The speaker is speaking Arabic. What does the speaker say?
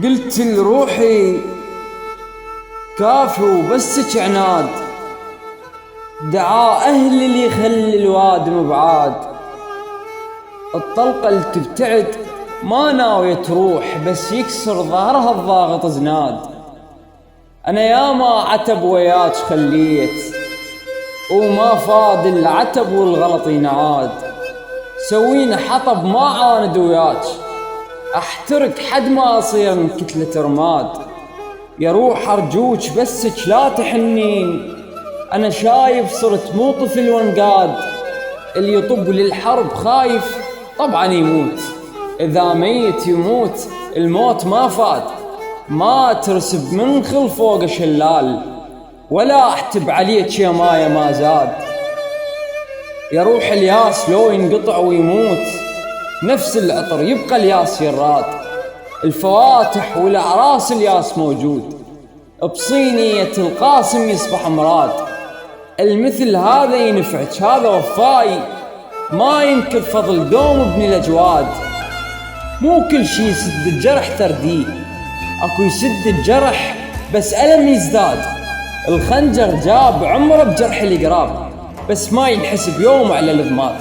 قلت لروحي كافي وبسك عناد، دعا أهل اللي يخلي الواد مبعاد. الطلقة اللي تبتعد ما ناوية تروح، بس يكسر ظهرها الضاغط زناد. أنا ياما عتب وياك خليت، وما فاد العتب والغلط ينعاد. سوينا حطب ما عاند وياك، احترق حد ما اصير من كتلة رماد. يا روح ارجوك بسك لا تحنين، انا شايف صرت مو طفل وانقاد. اللي يطب للحرب خايف طبعا يموت، اذا ميت يموت الموت ما فات. ما ترسب منخل فوق شلال، ولا احتب عليك يا مايا ما زاد. يا روح الياس لو ينقطع ويموت، نفس العطر يبقى الياس يراد. الفواتح والأعراس الياس موجود، بصينية القاسم يصبح مراد. المثل هذا ينفعك، هذا وفاي ما ينكر فضل دوم ابن الأجواد. مو كل شي يسد الجرح ترديه، اكو يسد الجرح بس ألم يزداد. الخنجر جاب عمره بجرح القراب، بس ما ينحسب يوم على الضماد.